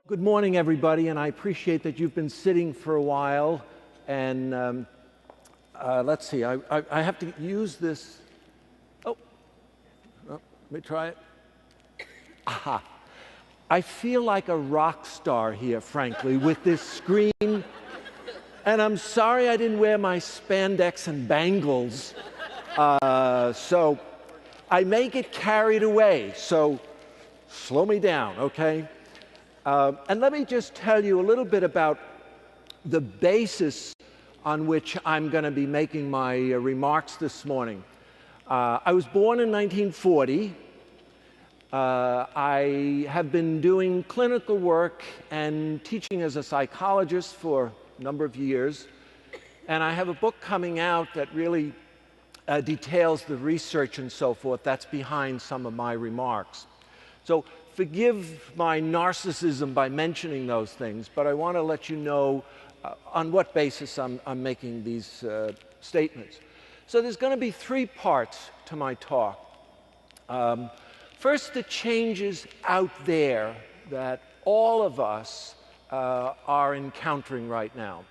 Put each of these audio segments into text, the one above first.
Good morning, everybody, and I appreciate that you've been sitting for a while. And let's see, I have to use this. Oh, let me try it. Aha. I feel like a rock star here, frankly, with this screen. And I'm sorry I didn't wear my spandex and bangles. So I may get carried away, so slow me down, okay? And let me just tell you a little bit about the basis on which I'm going to be making my remarks this morning. I was born in 1940. I have been doing clinical work and teaching as a psychologist for a number of years. And I have a book coming out that really details the research and so forth that's behind some of my remarks. So forgive my narcissism by mentioning those things, but I want to let you know on what basis I'm making these statements. So there's going to be three parts to my talk. First, the changes out there that all of us are encountering right now.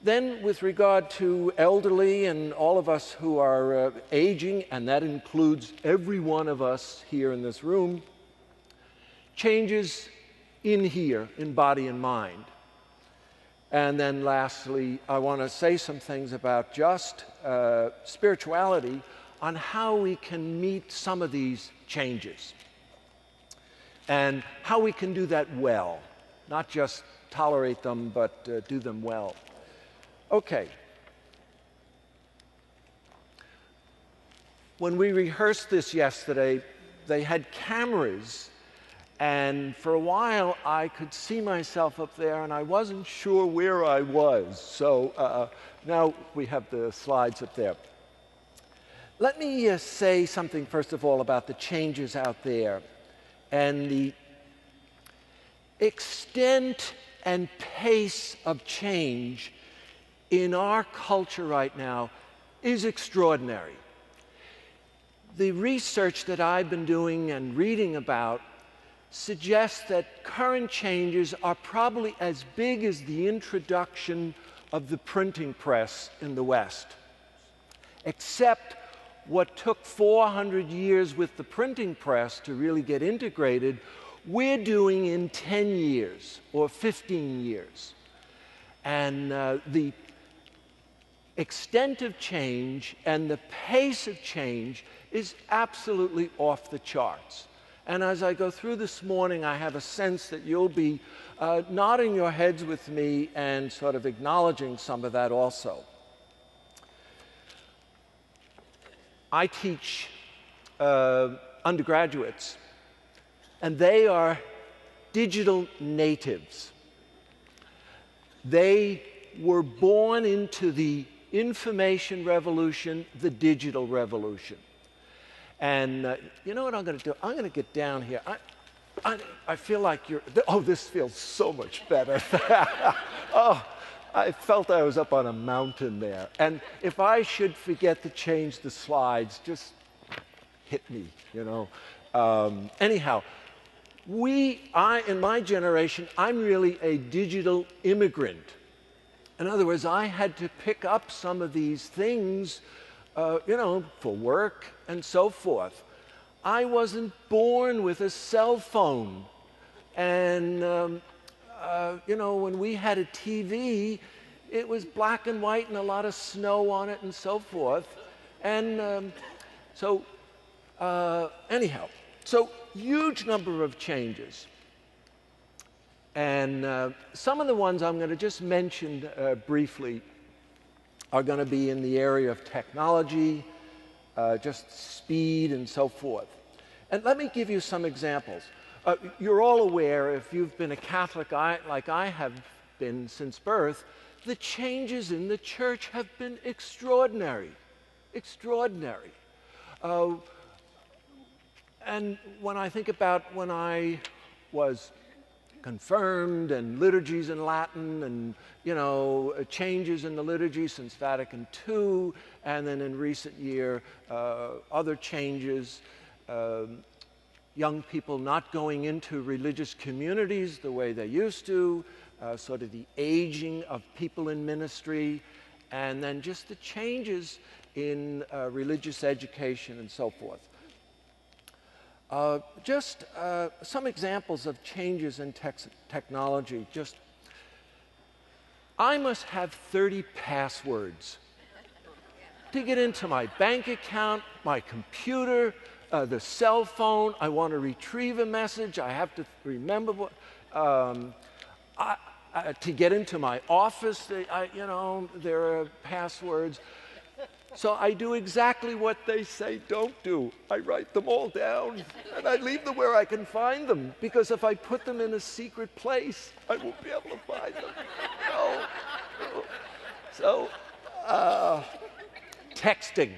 Then, with regard to elderly and all of us who are aging, and that includes every one of us here in this room, changes in here, in body and mind. And then lastly, I want to say some things about just spirituality on how we can meet some of these changes and how we can do that well, not just tolerate them, but do them well. Okay. When we rehearsed this yesterday, they had cameras, and for a while I could see myself up there and I wasn't sure where I was. So now we have the slides up there. Let me say something first of all about the changes out there and the extent and pace of change in our culture right now is extraordinary. The research that I've been doing and reading about suggests that current changes are probably as big as the introduction of the printing press in the West. Except what took 400 years with the printing press to really get integrated, we're doing in 10 years or 15 years. And the extent of change and the pace of change is absolutely off the charts. And as I go through this morning, I have a sense that you'll be nodding your heads with me and sort of acknowledging some of that also. I teach undergraduates, and they are digital natives. They were born into the information revolution, the digital revolution. And you know what I'm going to do? I'm going to get down here. I feel like you're, oh, this feels so much better. Oh, I felt I was up on a mountain there. And if I should forget to change the slides, just hit me, you know. Anyhow, in my generation, I'm really a digital immigrant. In other words, I had to pick up some of these things, you know, for work and so forth. I wasn't born with a cell phone. And, you know, when we had a TV, it was black and white and a lot of snow on it and so forth. And anyhow, so huge number of changes. And some of the ones I'm going to just mention briefly are going to be in the area of technology, just speed and so forth. And let me give you some examples. You're all aware, if you've been a Catholic like I have been since birth, the changes in the church have been extraordinary, extraordinary. And when I think about when I was confirmed and liturgies in Latin and, you know, changes in the liturgy since Vatican II, and then in recent year, other changes. young people not going into religious communities the way they used to, sort of the aging of people in ministry, and then just the changes in religious education and so forth. Just some examples of changes in technology. I must have 30 passwords to get into my bank account, my computer, the cell phone. I want to retrieve a message. I have to remember what, to get into my office. There are passwords. So I do exactly what they say don't do. I write them all down, and I leave them where I can find them, because if I put them in a secret place, I won't be able to find them. So, texting.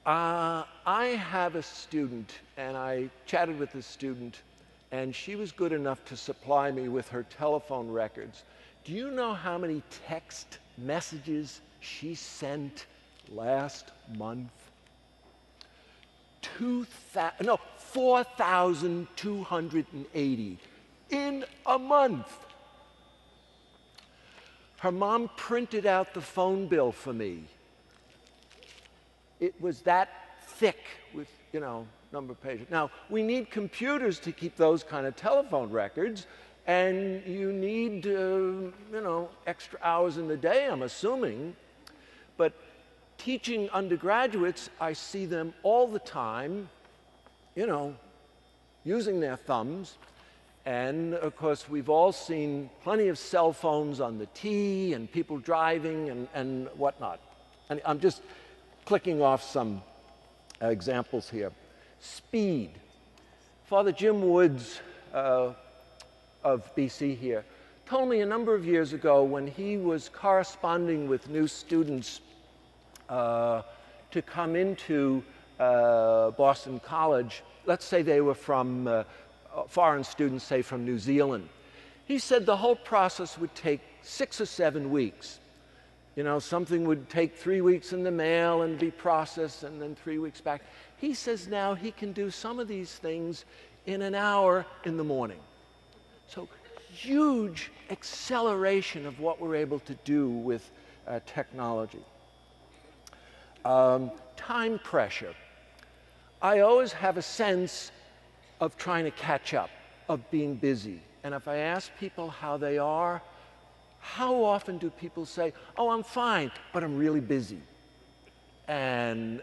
I have a student, and I chatted with this student, and she was good enough to supply me with her telephone records. Do you know how many text messages she sent last month? 4,280 in a month. Her mom printed out the phone bill for me. It was that thick with, number of pages. Now, we need computers to keep those kind of telephone records, and you need, extra hours in the day, I'm assuming. But teaching undergraduates, I see them all the time, using their thumbs. And of course, we've all seen plenty of cell phones on the T and people driving and whatnot. And I'm just clicking off some examples here. Speed. Father Jim Woods of BC here told me a number of years ago, when he was corresponding with new students to come into Boston College, let's say they were from foreign students, say from New Zealand. He said the whole process would take 6 or 7 weeks. Something would take 3 weeks in the mail and be processed, and then 3 weeks back. He says now he can do some of these things in an hour in the morning. So huge acceleration of what we're able to do with technology. Time pressure. I always have a sense of trying to catch up, of being busy. And if I ask people how they are, how often do people say, oh, I'm fine, but I'm really busy? And,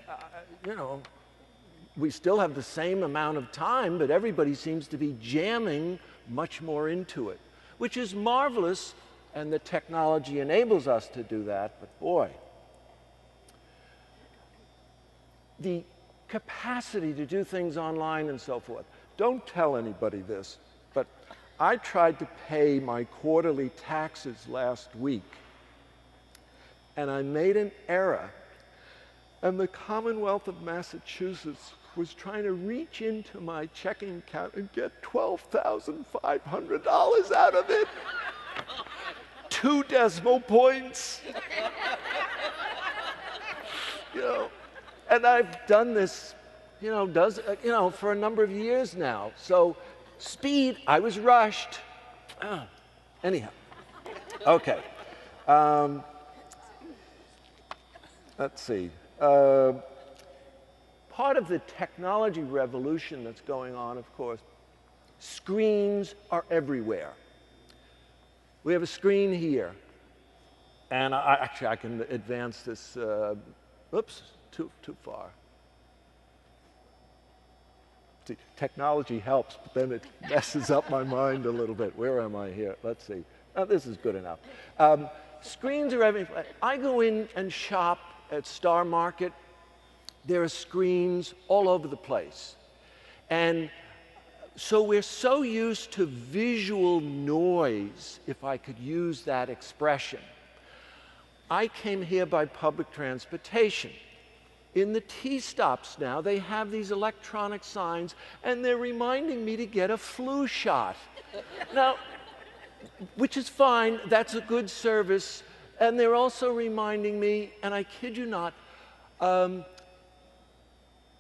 we still have the same amount of time, but everybody seems to be jamming much more into it, which is marvelous, and the technology enables us to do that, but boy. The capacity to do things online and so forth. Don't tell anybody this, but I tried to pay my quarterly taxes last week, and I made an error, and the Commonwealth of Massachusetts was trying to reach into my checking account and get $12,500 out of it. 2 decimal points. And I've done this, for a number of years now. So speed, I was rushed. Anyhow, okay. Let's see. Part of the technology revolution that's going on, of course, screens are everywhere. We have a screen here. And I can advance this. Oops, too far. See, technology helps, but then it messes up my mind a little bit. Where am I here? Let's see. Oh, this is good enough. Screens are everywhere. I go in and shop at Star Market. There are screens all over the place. And so we're so used to visual noise, if I could use that expression. I came here by public transportation. In the T-stops now, they have these electronic signs, and they're reminding me to get a flu shot. Now, which is fine, that's a good service, and they're also reminding me, and I kid you not,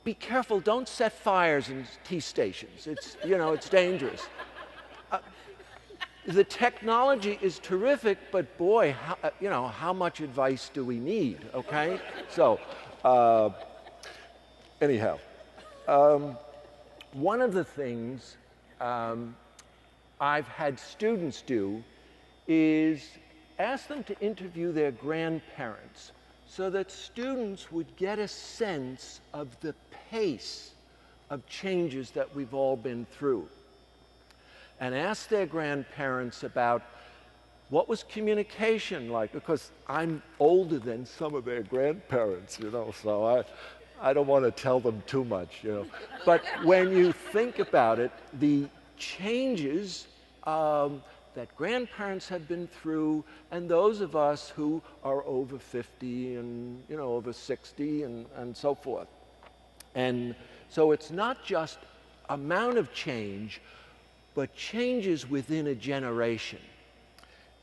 be careful, don't set fires in tea stations. It's, you know, it's dangerous. The technology is terrific, but boy, you know, how much advice do we need, okay? So, anyhow, one of the things I've had students do is ask them to interview their grandparents so that students would get a sense of the pace of changes that we've all been through. And ask their grandparents about what was communication like, because I'm older than some of their grandparents, you know, so I don't want to tell them too much, you know. But when you think about it, the changes that grandparents have been through, and those of us who are over 50 and, you know, over 60 and so forth. And so it's not just amount of change, but changes within a generation.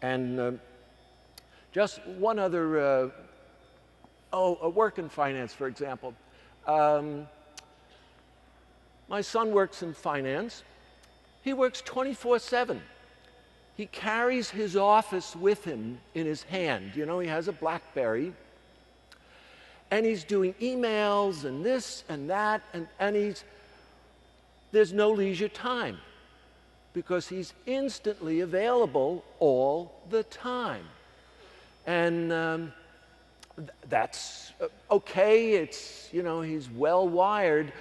And just one other, work in finance, for example. My son works in finance. He works 24/7. He carries his office with him in his hand. You know, he has a BlackBerry. And he's doing emails and this and that, and there's no leisure time because he's instantly available all the time. And that's okay, it's, you know, he's well wired,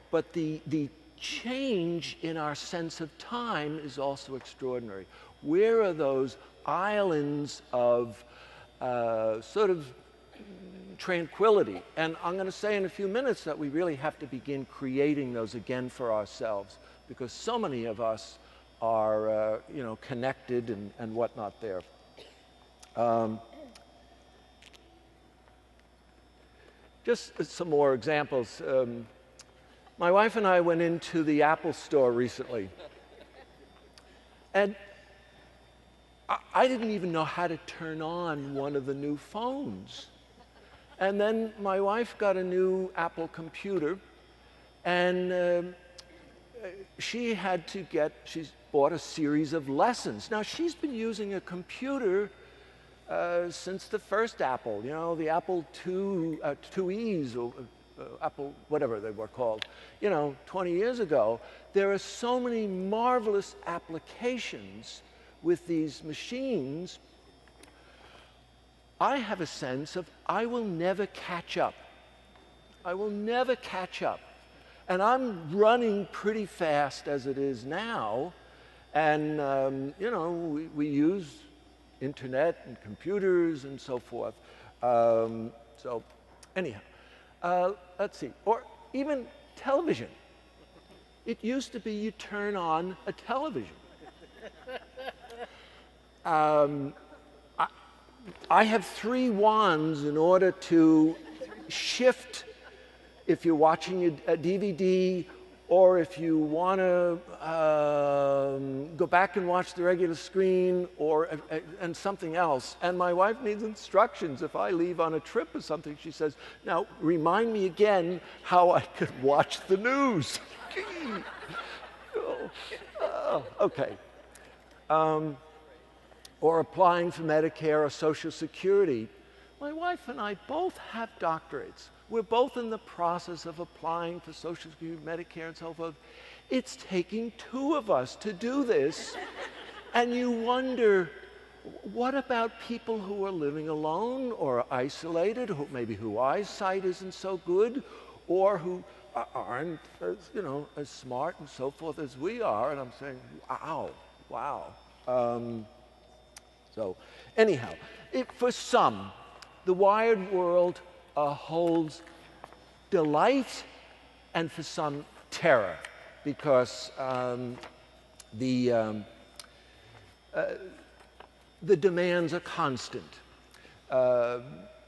but the change in our sense of time is also extraordinary. Where are those islands of sort of tranquility? And I'm going to say in a few minutes that we really have to begin creating those again for ourselves, because so many of us are, you know, connected and whatnot there. Just some more examples. My wife and I went into the Apple store recently, and I didn't even know how to turn on one of the new phones. And then my wife got a new Apple computer, and she's bought a series of lessons. Now, she's been using a computer since the first Apple, you know, the Apple IIes, or Apple, whatever they were called, you know, 20 years ago. There are so many marvelous applications with these machines. I have a sense of I will never catch up. I will never catch up. And I'm running pretty fast as it is now. And, you know, we use internet and computers and so forth. So anyhow, let's see. Or even television. It used to be you turn on a television. I have 3 wands in order to shift if you're watching a DVD, or if you want to go back and watch the regular screen, and something else. And my wife needs instructions. If I leave on a trip or something, she says, now remind me again how I could watch the news. Okay. Or applying for Medicare or Social Security. My wife and I both have doctorates. We're both in the process of applying for Social Security, Medicare, and so forth. It's taking 2 of us to do this. And you wonder, what about people who are living alone or isolated, whose eyesight isn't so good, or who aren't as, you know, as smart and so forth as we are? And I'm saying, wow. So anyhow, for some, the wired world holds delight, and for some, terror, because the demands are constant.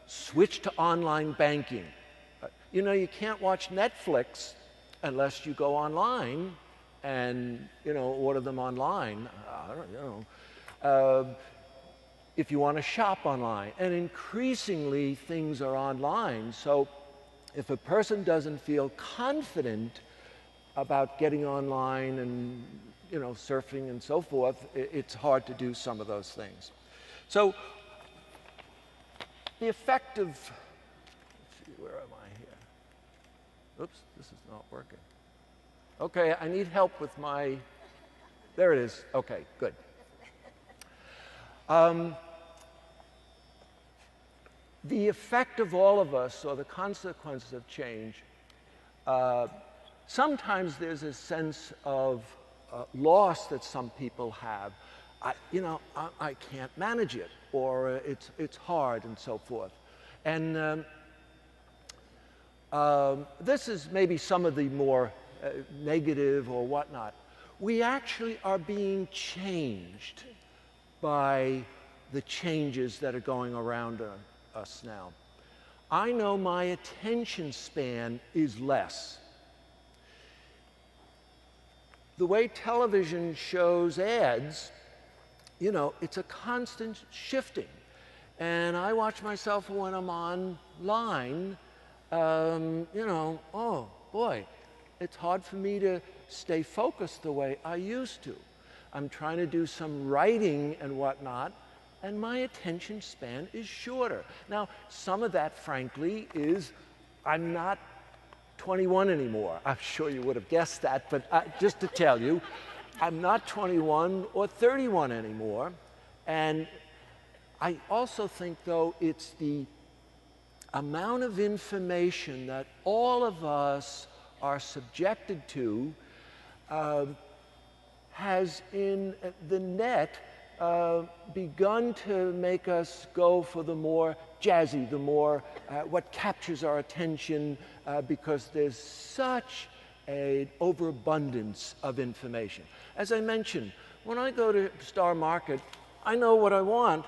Switch to online banking. You know, you can't watch Netflix unless you go online and, you know, order them online. I don't know. If you want to shop online, and increasingly things are online. So if a person doesn't feel confident about getting online and surfing and so forth, it's hard to do some of those things. So the effect of, let's see, where am I here? Oops, this is not working. Okay, I need help with my, there it is. Okay, good. The effect of all of us, or the consequences of change, sometimes there's a sense of loss that some people have. I can't manage it, or it's hard, and so forth. And this is maybe some of the more negative or whatnot. We actually are being changed by the changes that are going around us now. I know my attention span is less. The way television shows ads, it's a constant shifting. And I watch myself when I'm online, oh boy, it's hard for me to stay focused the way I used to. I'm trying to do some writing and whatnot, and my attention span is shorter. Now, some of that, frankly, is I'm not 21 anymore. I'm sure you would have guessed that, but just to tell you, I'm not 21 or 31 anymore. And I also think, though, it's the amount of information that all of us are subjected to has in the net begun to make us go for the more jazzy, the more what captures our attention, because there's such an overabundance of information. As I mentioned, when I go to Star Market, I know what I want,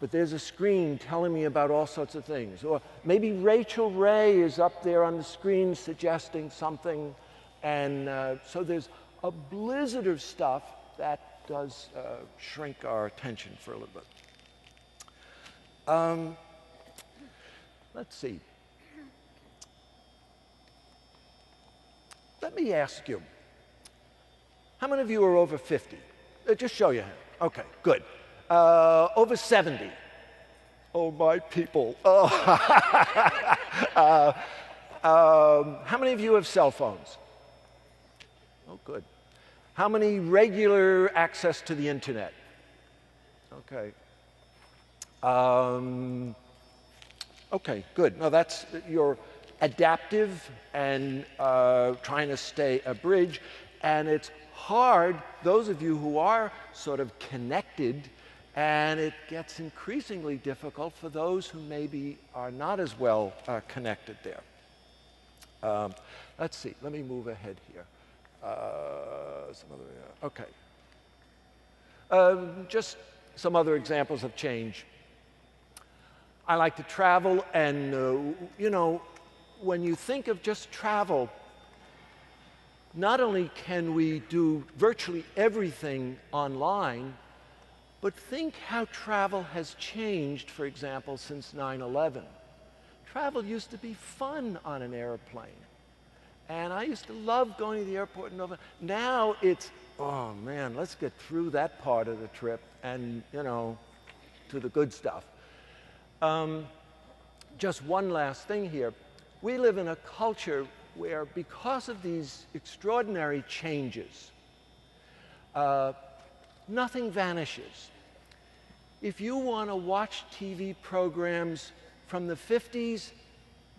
but there's a screen telling me about all sorts of things. Or maybe Rachel Ray is up there on the screen suggesting something, and so there's a blizzard of stuff that does shrink our attention for a little bit. Let's see. Let me ask you, how many of you are over 50? Just show your hand. Okay, good. Over 70. Oh, my people. Oh. How many of you have cell phones? Oh, good. How many regular access to the internet? Okay. Okay, good. Now that's, you're adaptive and trying to stay a bridge, and it's hard, those of you who are sort of connected, and it gets increasingly difficult for those who maybe are not as well connected there. Let's see, let me move ahead here. Okay. Just some other examples of change. I like to travel, and when you think of just travel, not only can we do virtually everything online, but think how travel has changed, for example, since 9/11. Travel used to be fun on an airplane. And I used to love going to the airport and over. Now it's, oh man, let's get through that part of the trip and, to the good stuff. Just one last thing here. We live in a culture where, because of these extraordinary changes, nothing vanishes. If you want to watch TV programs from the 50s,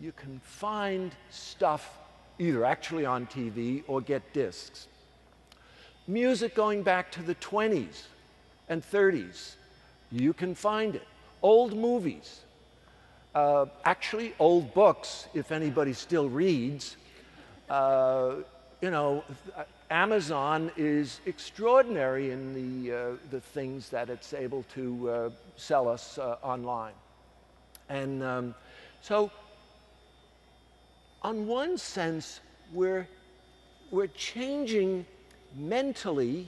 you can find stuff either actually on TV or get discs. Music going back to the 20s and 30s, you can find it. Old movies, actually old books, if anybody still reads. Amazon is extraordinary in the things that it's able to sell us online. And so, on one sense, we're changing mentally,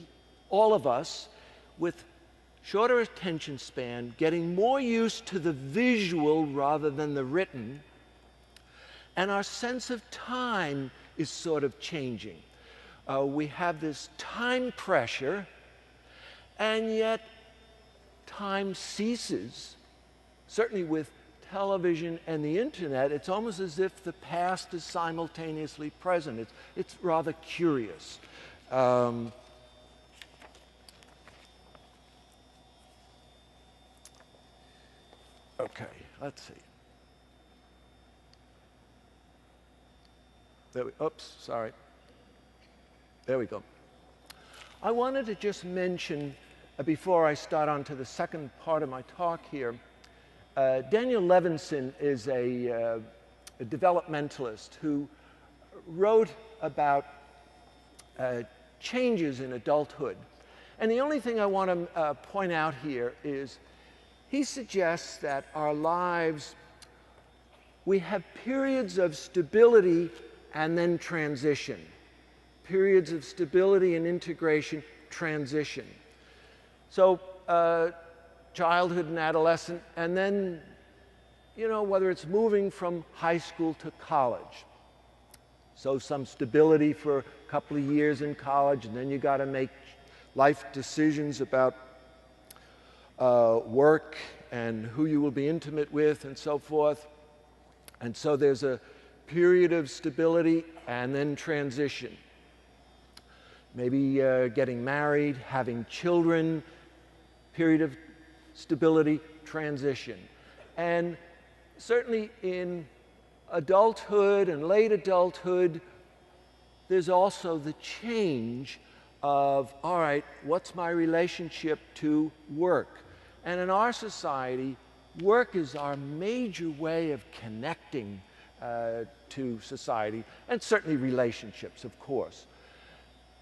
all of us, with shorter attention span, getting more used to the visual rather than the written. And our sense of time is sort of changing. We have this time pressure, and yet time ceases. Certainly with television and the internet, it's almost as if the past is simultaneously present. It's rather curious. Okay, let's see. Oops, sorry. There we go. I wanted to just mention, before I start on to the second part of my talk here, Daniel Levinson is a developmentalist who wrote about changes in adulthood. And the only thing I want to point out here is he suggests that our lives, we have periods of stability and then transition. Periods of stability and integration, transition. So childhood and adolescent, and then, you know, whether it's moving from high school to college. So some stability for a couple of years in college, and then you got to make life decisions about work and who you will be intimate with and so forth. And so there's a period of stability and then transition. Maybe getting married, having children, period of stability, transition. And certainly in adulthood and late adulthood, there's also the change of, all right, what's my relationship to work? And in our society, work is our major way of connecting to society, and certainly relationships, of course.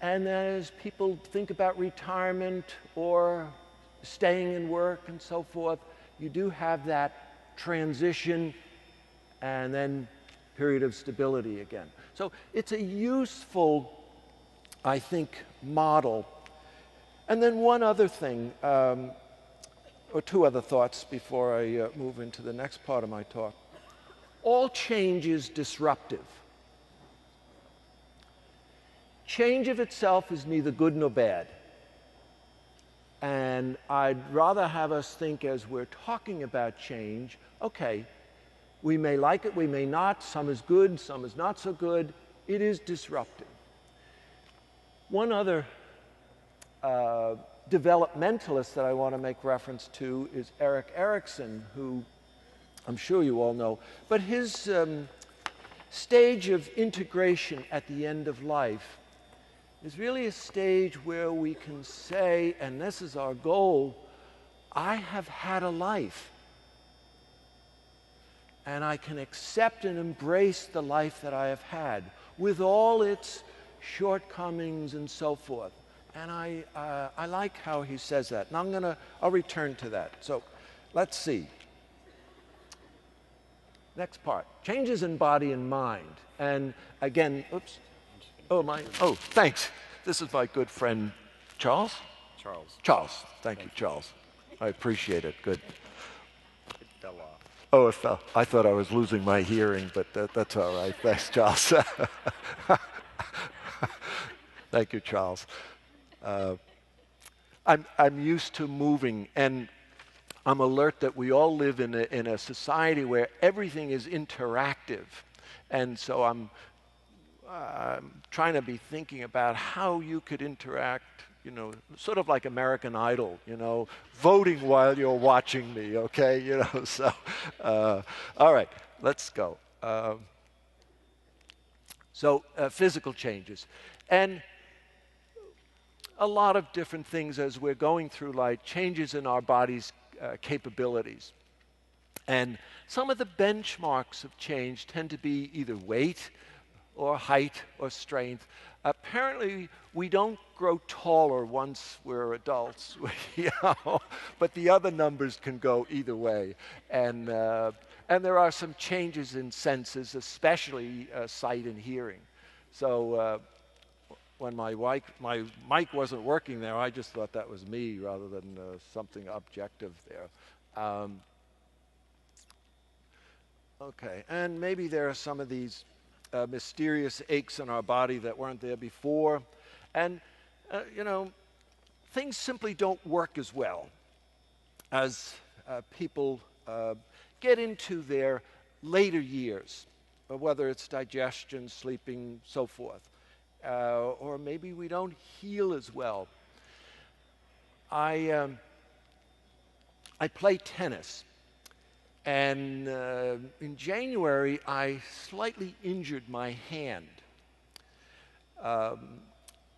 And as people think about retirement or staying in work and so forth, you do have that transition and then period of stability again. So it's a useful, I think, model. And then one other thing, or two other thoughts before I move into the next part of my talk. All change is disruptive. Change of itself is neither good nor bad. And I'd rather have us think, as we're talking about change, okay, we may like it, we may not, some is good, some is not so good. It is disruptive. One other developmentalist that I want to make reference to is Erik Erikson, who I'm sure you all know, but his stage of integration at the end of life is really a stage where we can say, and this is our goal, I have had a life. And I can accept and embrace the life that I have had with all its shortcomings and so forth. And I like how he says that. And I'll return to that. So let's see. Next part, changes in body and mind. And again, oops. Oh, thanks. This is my good friend, Charles? Charles. Charles. Thank you, Charles. I appreciate it. Good. It fell off. Oh, it fell. I thought I was losing my hearing, but that's all right. Thanks, Charles. Thank you, Charles. I'm used to moving, and I'm alert that we all live in a society where everything is interactive. And so I'm trying to be thinking about how you could interact, you know, sort of like American Idol, you know, voting while you're watching me, okay? You know, so, all right, let's go. Physical changes. And a lot of different things as we're going through life, changes in our body's capabilities. And some of the benchmarks of change tend to be either weight or height or strength. Apparently, we don't grow taller once we're adults, you know, but the other numbers can go either way. And there are some changes in senses, especially sight and hearing. So when my mic wasn't working there, I just thought that was me rather than something objective there. Okay, and maybe there are some of these mysterious aches in our body that weren't there before. And, you know, things simply don't work as well as people get into their later years, whether it's digestion, sleeping, so forth. Or maybe we don't heal as well. I play tennis, and in January I slightly injured my hand.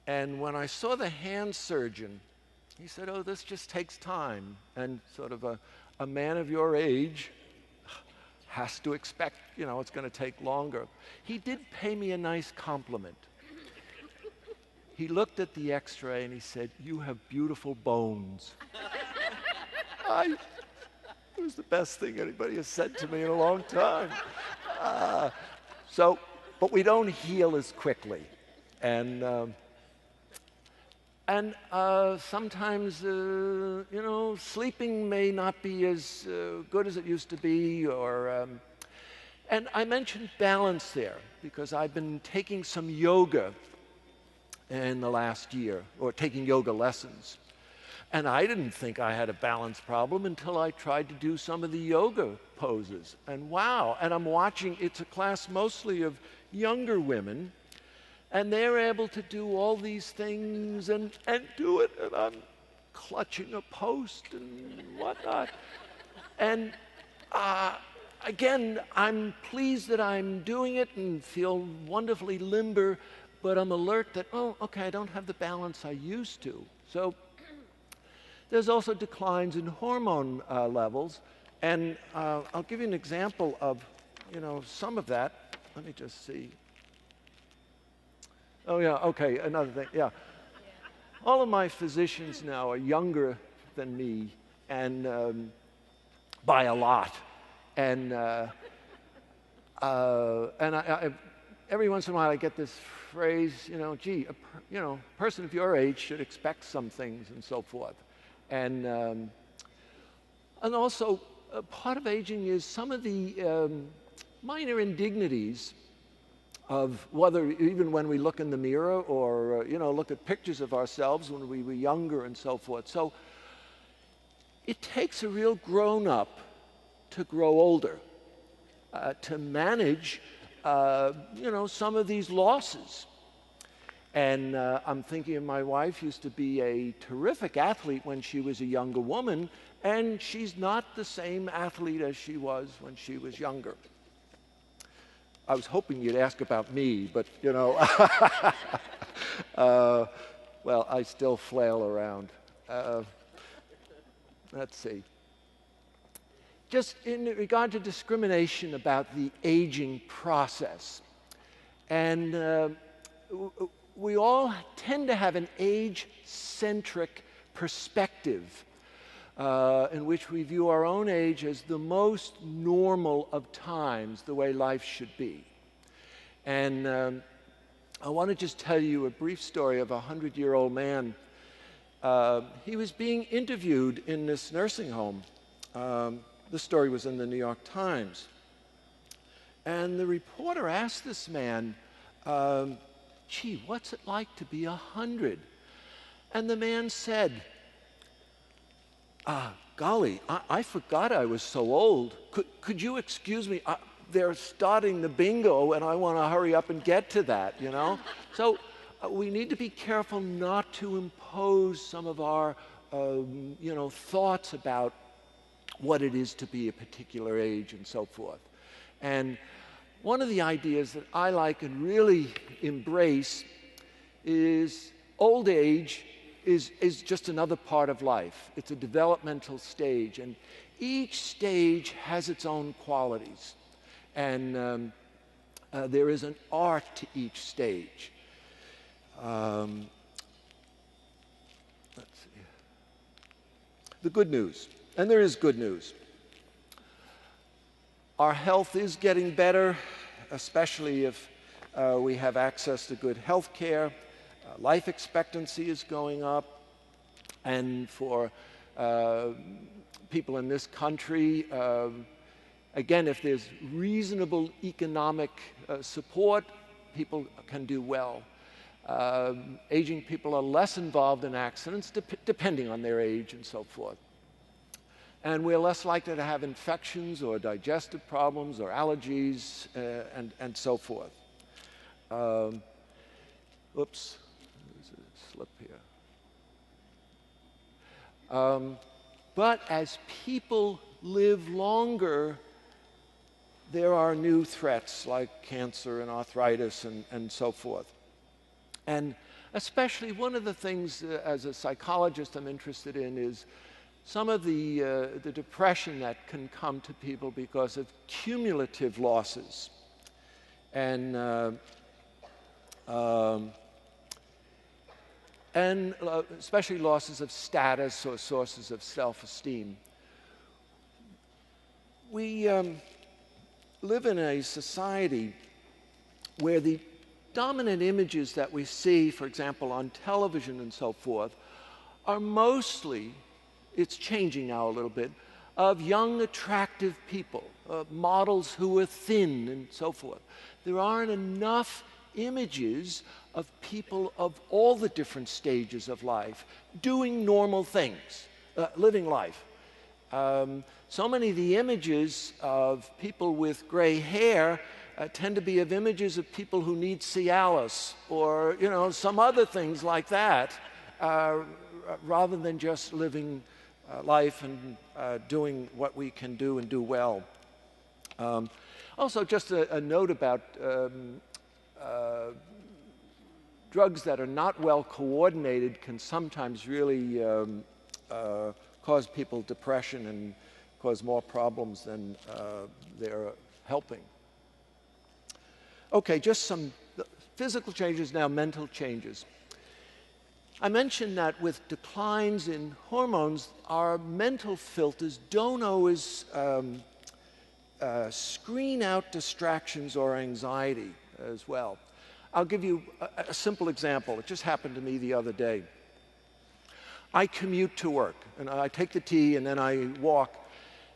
And when I saw the hand surgeon, he said, "Oh, this just takes time." And sort of a man of your age has to expect, you know, it's going to take longer. He did pay me a nice compliment. He looked at the x-ray and he said, "You have beautiful bones." It was the best thing anybody has said to me in a long time. But we don't heal as quickly. And sometimes, you know, sleeping may not be as good as it used to be, and I mentioned balance there because I've been taking some yoga in the last year, or taking yoga lessons. And I didn't think I had a balance problem until I tried to do some of the yoga poses. And wow, and I'm watching, it's a class mostly of younger women, and they're able to do all these things and do it, and I'm clutching a post and whatnot. And again, I'm pleased that I'm doing it and feel wonderfully limber, but I'm alert that, oh, okay, I don't have the balance I used to. So there's also declines in hormone levels, and I'll give you an example of, you know, some of that. Let me just see. Oh yeah, okay, another thing, yeah. All of my physicians now are younger than me, and by a lot. And every once in a while I get this phrase, you know, gee, a person of your age should expect some things and so forth. And also, part of aging is some of the minor indignities of whether, even when we look in the mirror or, you know, look at pictures of ourselves when we were younger and so forth. So it takes a real grown-up to grow older, to manage, you know, some of these losses. And I'm thinking of my wife, used to be a terrific athlete when she was a younger woman, and she's not the same athlete as she was when she was younger. I was hoping you'd ask about me, but, you know, well, I still flail around. Let's see. Just in regard to discrimination about the aging process, and we all tend to have an age-centric perspective in which we view our own age as the most normal of times, the way life should be. And I want to just tell you a brief story of a 100-year-old man. He was being interviewed in this nursing home. This story was in the New York Times. And the reporter asked this man, gee, what's it like to be 100? And the man said, golly, I forgot I was so old. Could you excuse me? They're starting the bingo and I want to hurry up and get to that, you know? So we need to be careful not to impose some of our, you know, thoughts about what it is to be a particular age and so forth. And one of the ideas that I like and really embrace is old age is just another part of life. It's a developmental stage, and each stage has its own qualities. And there is an art to each stage. Let's see. The good news, and there is good news. Our health is getting better, especially if we have access to good health care. Life expectancy is going up, and for people in this country, Again, if there's reasonable economic support, people can do well. Aging people are less involved in accidents, depending on their age and so forth. And we're less likely to have infections or digestive problems or allergies and so forth. Oops, there's a slip here. But as people live longer, there are new threats like cancer and arthritis and so forth. And especially one of the things as a psychologist I'm interested in is some of the depression that can come to people because of cumulative losses. And especially losses of status or sources of self-esteem. We live in a society where the dominant images that we see, for example, on television and so forth, are mostly, it's changing now a little bit, of young, attractive people, models who are thin and so forth. There aren't enough images of people of all the different stages of life doing normal things, living life. So many of the images of people with gray hair tend to be of images of people who need Cialis or, you know, some other things like that, rather than just living life and doing what we can do and do well. Also, just a note about drugs that are not well coordinated can sometimes really cause people depression and cause more problems than they're helping. Okay, just some physical changes now, mental changes. I mentioned that with declines in hormones, our mental filters don't always screen out distractions or anxiety as well. I'll give you a simple example. It just happened to me the other day. I commute to work, and I take the T and then I walk.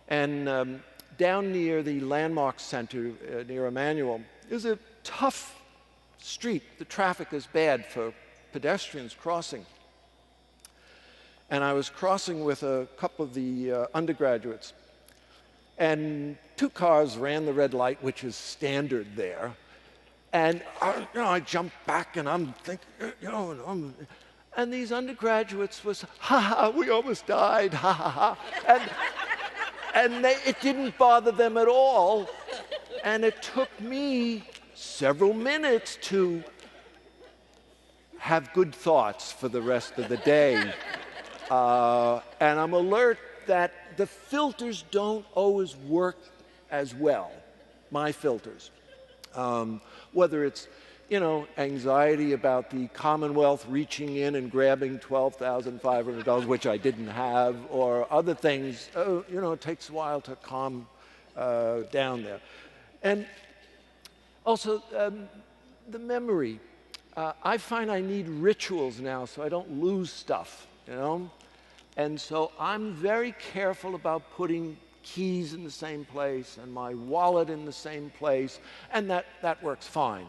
And down near the Landmark Center, near Emmanuel, is a tough street. The traffic is bad for pedestrians crossing. And I was crossing with a couple of the undergraduates. And two cars ran the red light, which is standard there. And I jumped back and I'm thinking, and these undergraduates was, ha ha, we almost died, ha ha ha. And it didn't bother them at all. And it took me several minutes to have good thoughts for the rest of the day. And I'm alert that the filters don't always work as well, my filters. Whether it's, anxiety about the Commonwealth reaching in and grabbing $12,500, which I didn't have, or other things, it takes a while to calm down there. And also, the memory. I find I need rituals now so I don't lose stuff, And so I'm very careful about putting keys in the same place and my wallet in the same place, and that works fine.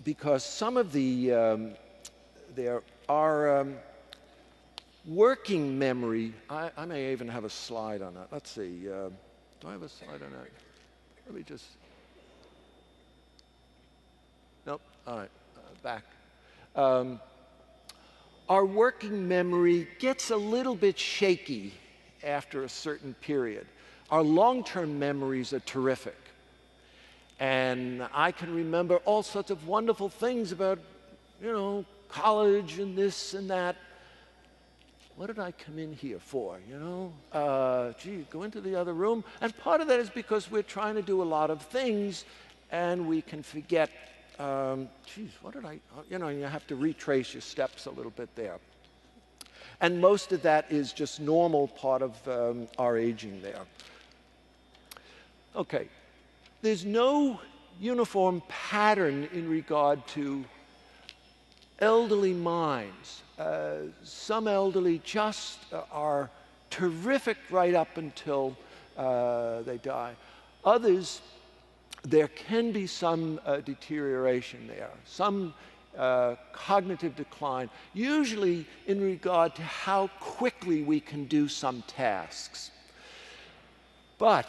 Because some of there are working memory. I may even have a slide on that. Let's see. Do I have a slide on that? Let me just. Nope. All right. Back. Our working memory gets a little bit shaky after a certain period. Our long-term memories are terrific. And I can remember all sorts of wonderful things about, college and this and that. What did I come in here for, go into the other room. And part of that is because we're trying to do a lot of things and we can forget, what did I, you have to retrace your steps a little bit there. And most of that is just normal part of our aging there. Okay. There's no uniform pattern in regard to elderly minds. Some elderly just are terrific right up until they die. Others, there can be some deterioration there, some cognitive decline, usually in regard to how quickly we can do some tasks. But,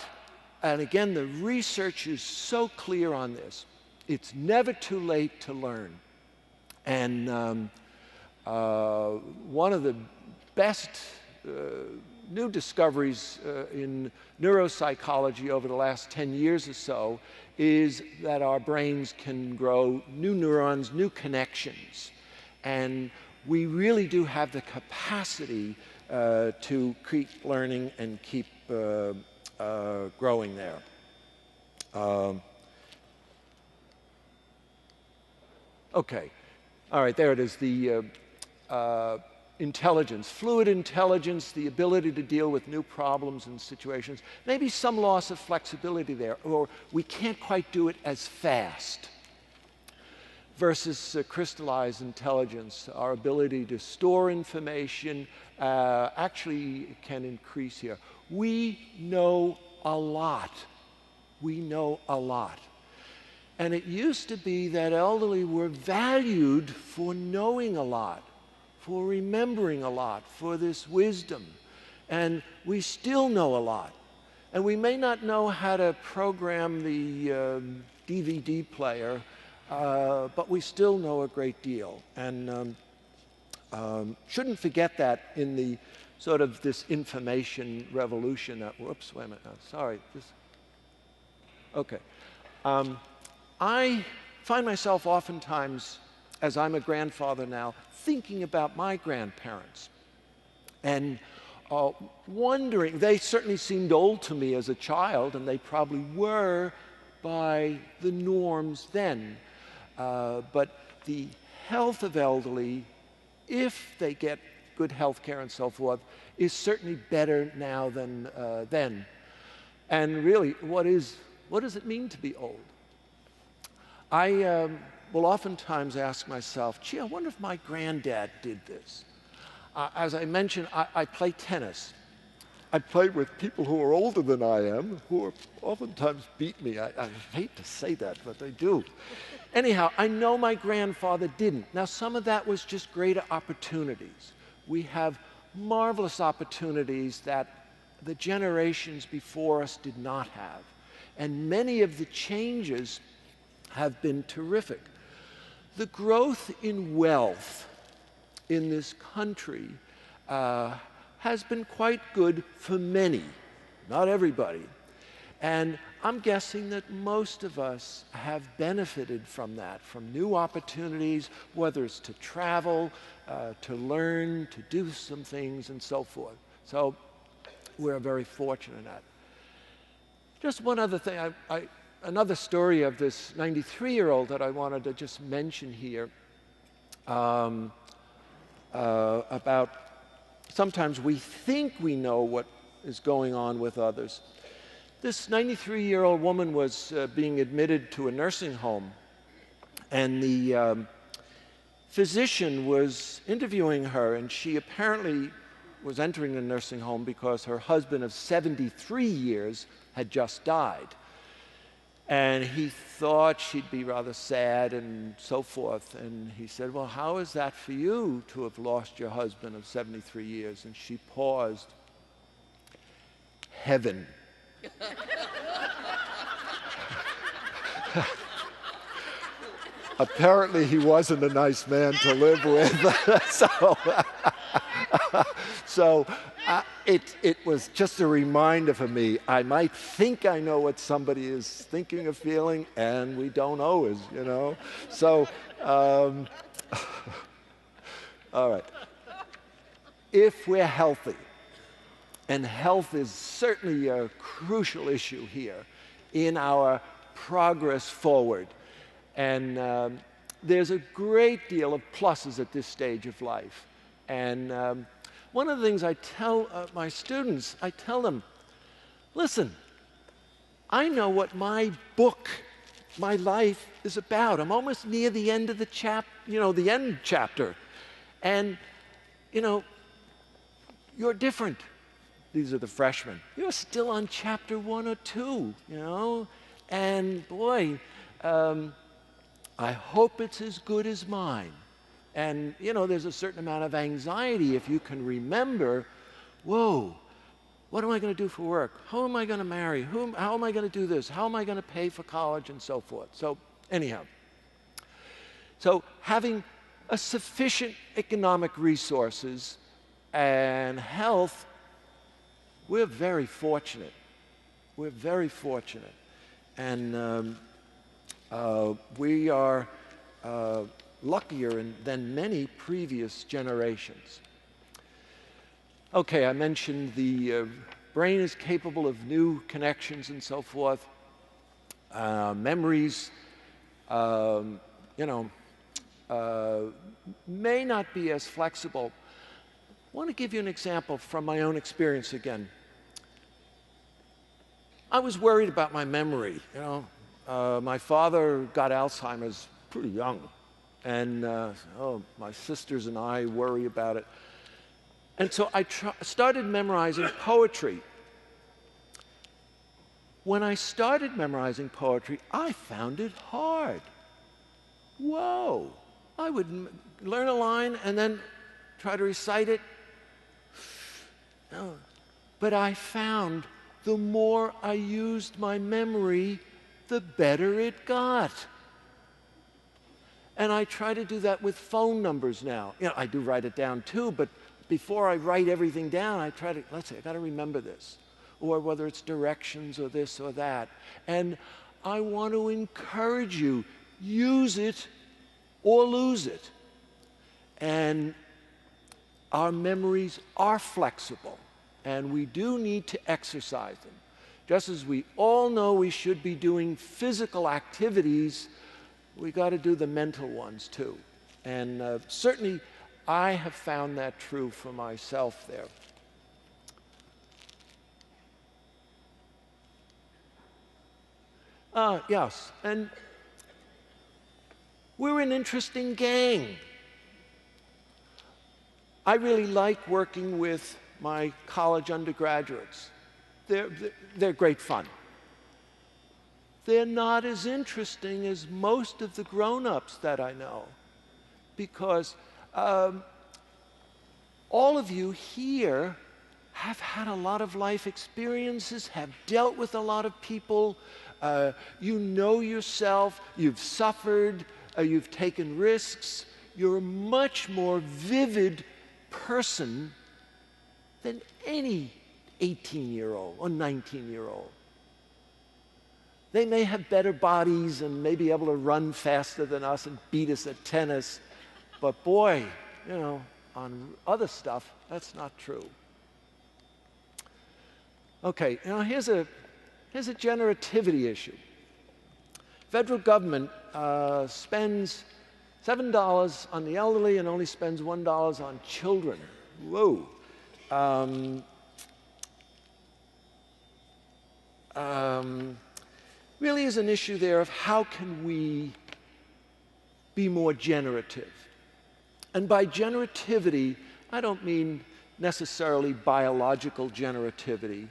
and again, the research is so clear on this, it's never too late to learn. And one of the best new discoveries in neuropsychology over the last 10 years or so is that our brains can grow new neurons, new connections. And we really do have the capacity to keep learning and keep growing there. Okay. All right, there it is, the intelligence, fluid intelligence, the ability to deal with new problems and situations. Maybe some loss of flexibility there, or we can't quite do it as fast. Versus crystallized intelligence, our ability to store information actually can increase here. We know a lot. We know a lot. And it used to be that elderly were valued for knowing a lot, for remembering a lot, for this wisdom. And we still know a lot. And we may not know how to program the DVD player, but we still know a great deal. And shouldn't forget that in the sort of this information revolution. Whoops, wait a minute. Sorry. Okay. I find myself oftentimes, as I'm a grandfather now, thinking about my grandparents and wondering, they certainly seemed old to me as a child, and they probably were by the norms then. But the health of elderly, if they get good health care and so forth, is certainly better now than then. And really, what does it mean to be old? I will oftentimes ask myself, gee, I wonder if my granddad did this. As I mentioned, I play tennis. I play with people who are older than I am, who oftentimes beat me. I hate to say that, but they do. Anyhow, I know my grandfather didn't. Now, some of that was just greater opportunities. We have marvelous opportunities that the generations before us did not have. And many of the changes have been terrific. The growth in wealth in this country has been quite good for many, not everybody. And I'm guessing that most of us have benefited from that, from new opportunities, whether it's to travel, to learn, to do some things, and so forth. So we're very fortunate in that. Just one other thing, another story of this 93-year-old that I wanted to just mention here about sometimes we think we know what is going on with others. This 93-year-old woman was being admitted to a nursing home, and the physician was interviewing her, and she apparently was entering the nursing home because her husband of 73 years had just died. And he thought she'd be rather sad and so forth. And he said, well, how is that for you to have lost your husband of 73 years? And she paused. Heaven. Apparently he wasn't a nice man to live with. It was just a reminder for me. I might think I know what somebody is thinking or feeling, and we don't always, you know. So, all right. If we're healthy, and health is certainly a crucial issue here in our progress forward, and there's a great deal of pluses at this stage of life. And one of the things I tell my students, I tell them, listen, I know what my book, my life is about. I'm almost near the end of the the end chapter. And, you're different. these are the freshmen, you're still on chapter 1 or 2, you know? And boy, I hope it's as good as mine. And, you know, there's a certain amount of anxiety if you can remember, whoa, what am I going to do for work? Who am I going to marry? How am I going to do this? How am I going to pay for college and so forth? So anyhow, so having a sufficient economic resources and health, we're very fortunate. We're very fortunate. And we are luckier than many previous generations. Okay, I mentioned the brain is capable of new connections and so forth. Memories, you know, may not be as flexible. I want to give you an example from my own experience again. I was worried about my memory, you know. My father got Alzheimer's pretty young, and my sisters and I worry about it. And so I started memorizing poetry. When I started memorizing poetry, I found it hard. Whoa! I would learn a line and then try to recite it. No. But I found the more I used my memory, the better it got. And I try to do that with phone numbers now. You know, I do write it down too, but before I write everything down, I try to, let's say, I got to remember this. Or whether it's directions or this or that. And I want to encourage you, use it or lose it. And our memories are flexible, and we do need to exercise them. Just as we all know we should be doing physical activities, we got to do the mental ones too. And certainly, I have found that true for myself there. Yes, and we're an interesting gang. I really like working with my college undergraduates. They're great fun. They're not as interesting as most of the grown-ups that I know, because all of you here have had a lot of life experiences, have dealt with a lot of people. You know yourself, you've suffered, you've taken risks. You're a much more vivid person than any 18-year-old or 19-year-old. They may have better bodies and may be able to run faster than us and beat us at tennis, but boy, you know, on other stuff, that's not true. Okay, now here's a generativity issue. Federal government spends $7 on the elderly and only spends $1 on children. Whoa. Really is an issue there of how can we be more generative. And by generativity, I don't mean necessarily biological generativity.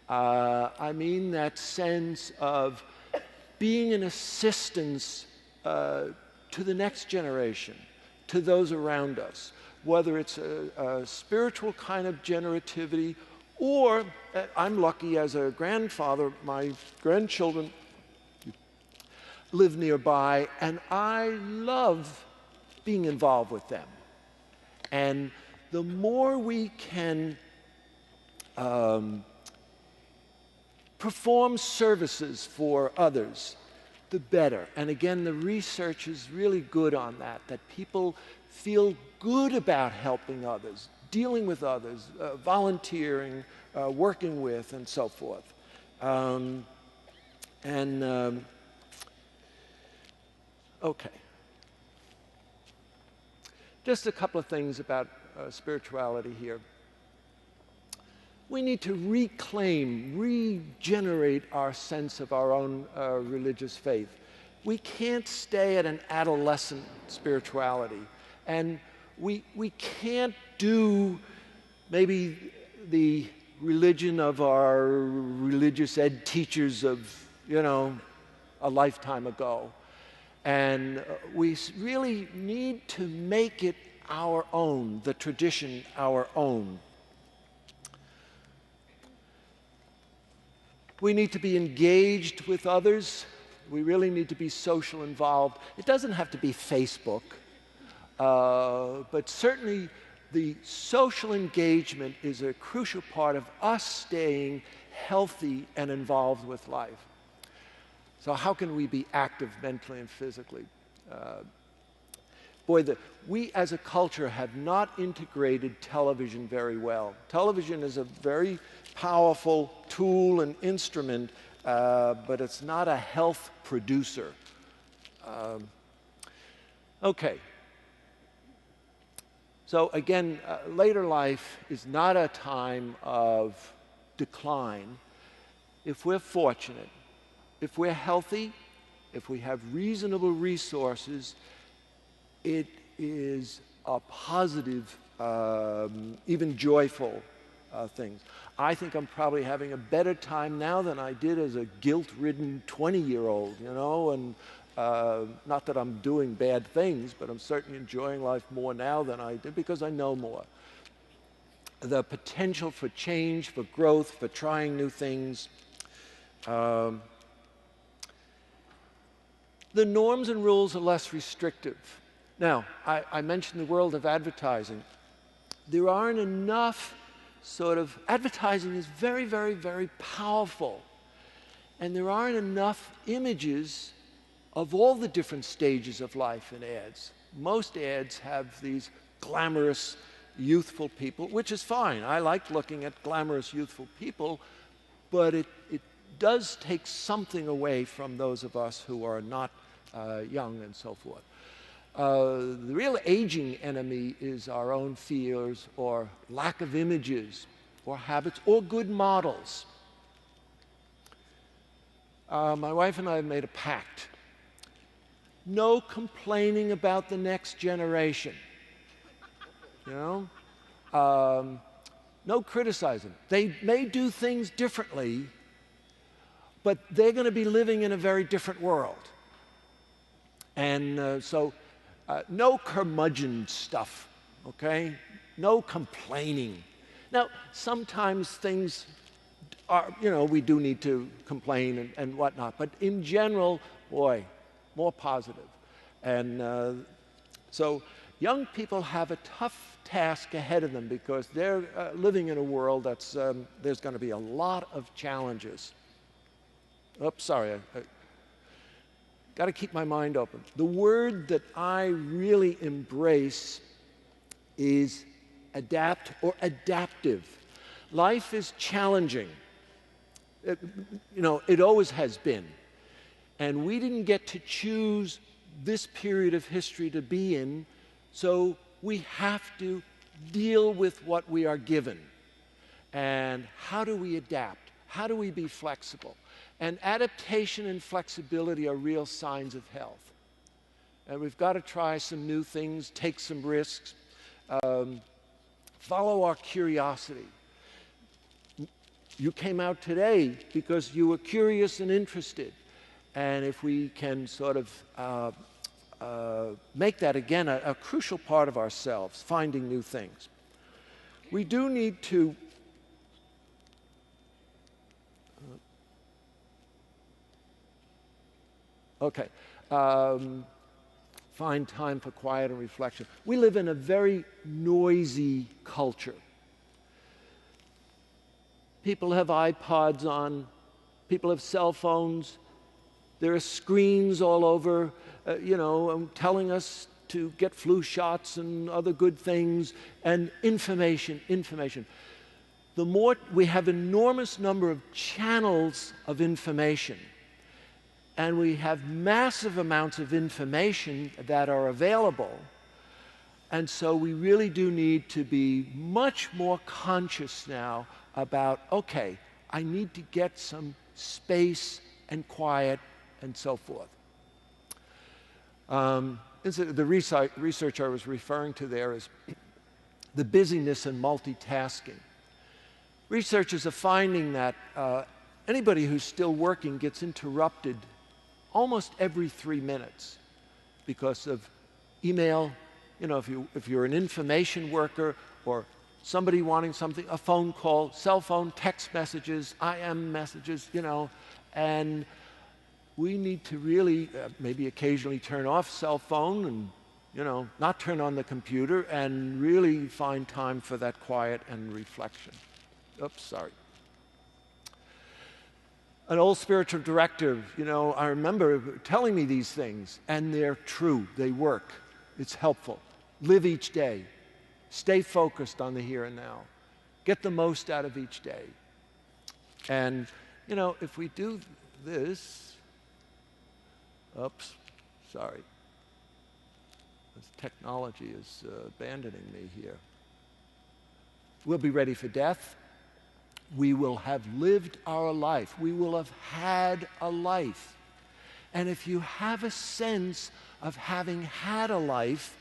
I mean that sense of being an assistance to the next generation, to those around us, whether it's a spiritual kind of generativity, or I'm lucky as a grandfather, my grandchildren live nearby, and I love being involved with them. And the more we can perform services for others, the better. And again, the research is really good on that, that people feel good about helping others, dealing with others, volunteering, working with, and so forth. Okay. Just a couple of things about spirituality here. We need to reclaim, regenerate our sense of our own religious faith. We can't stay at an adolescent spirituality. And we can't do maybe the religion of our religious ed teachers of, a lifetime ago. And we really need to make it our own, the tradition our own. We need to be engaged with others. We really need to be social involved. It doesn't have to be Facebook, but certainly the social engagement is a crucial part of us staying healthy and involved with life. So how can we be active mentally and physically? We as a culture have not integrated television very well. Television is a very powerful tool and instrument, but it's not a health producer. Okay. So again, later life is not a time of decline. If we're fortunate, if we're healthy, if we have reasonable resources, it is a positive, even joyful things. I think I'm probably having a better time now than I did as a guilt-ridden 20-year-old, and not that I'm doing bad things, but I'm certainly enjoying life more now than I did because I know more. The potential for change, for growth, for trying new things. The norms and rules are less restrictive. Now, I mentioned the world of advertising. There aren't enough advertising is very, very, very powerful. And there aren't enough images of all the different stages of life in ads. Most ads have these glamorous, youthful people, which is fine. I like looking at glamorous, youthful people, but it does take something away from those of us who are not young and so forth. The real aging enemy is our own fears or lack of images or habits or good models. My wife and I have made a pact. No complaining about the next generation. No criticizing. They may do things differently, but they're going to be living in a very different world. And so no curmudgeon stuff, okay? No complaining. Now, sometimes things are, we do need to complain and whatnot, but in general, boy, more positive. And so young people have a tough task ahead of them because they're living in a world that's, there's going to be a lot of challenges. Oops, sorry. I got to keep my mind open. The word that I really embrace is adapt or adaptive. Life is challenging. It always has been. And we didn't get to choose this period of history to be in, so we have to deal with what we are given. And how do we adapt? How do we be flexible? And adaptation and flexibility are real signs of health. And we've got to try some new things, take some risks, follow our curiosity. You came out today because you were curious and interested. And if we can sort of make that, again, a crucial part of ourselves, finding new things. We do need to find time for quiet and reflection. We live in a very noisy culture. People have iPods on, people have cell phones, there are screens all over, telling us to get flu shots and other good things, and information. The more we have enormous number of channels of information, and we have massive amounts of information that are available, and so we really do need to be much more conscious now about, okay, I need to get some space and quiet and so forth. The research I was referring to there is the busyness and multitasking. Researchers are finding that anybody who's still working gets interrupted almost every 3 minutes because of email. You know, if you're an information worker or somebody wanting something, a phone call, cell phone, text messages, IM messages, you know, and we need to really maybe occasionally turn off cell phone and, you know, not turn on the computer and really find time for that quiet and reflection. Oops, sorry. An old spiritual director, you know, I remember telling me these things, and they're true. They work. It's helpful. Live each day. Stay focused on the here and now. Get the most out of each day. And, you know, if we do this, oops, sorry. This technology is abandoning me here. We'll be ready for death. We will have lived our life. We will have had a life. And if you have a sense of having had a life,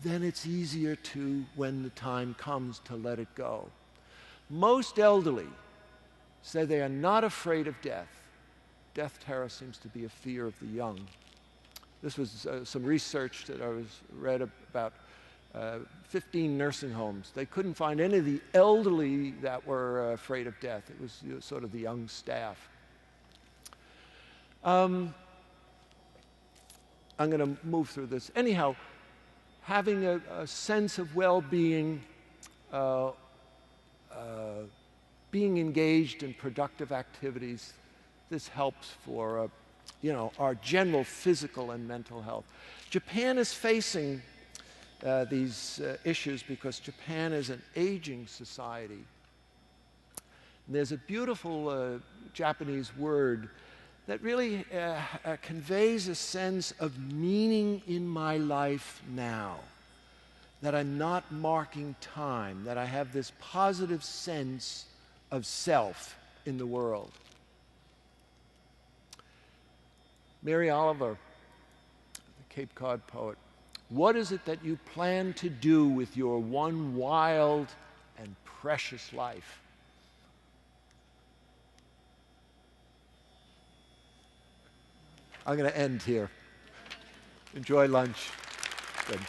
then it's easier to, when the time comes, to let it go. Most elderly say they are not afraid of death. Death terror seems to be a fear of the young. This was some research that I read about 15 nursing homes. They couldn't find any of the elderly that were afraid of death. It was sort of the young staff. I'm going to move through this. Anyhow, having a sense of well-being, being engaged in productive activities, this helps for you know, our general physical and mental health. Japan is facing these issues because Japan is an aging society. And there's a beautiful Japanese word that really conveys a sense of meaning in my life now, that I'm not marking time, that I have this positive sense of self in the world. Mary Oliver, the Cape Cod poet, what is it that you plan to do with your one wild and precious life? I'm going to end here. Enjoy lunch. Good.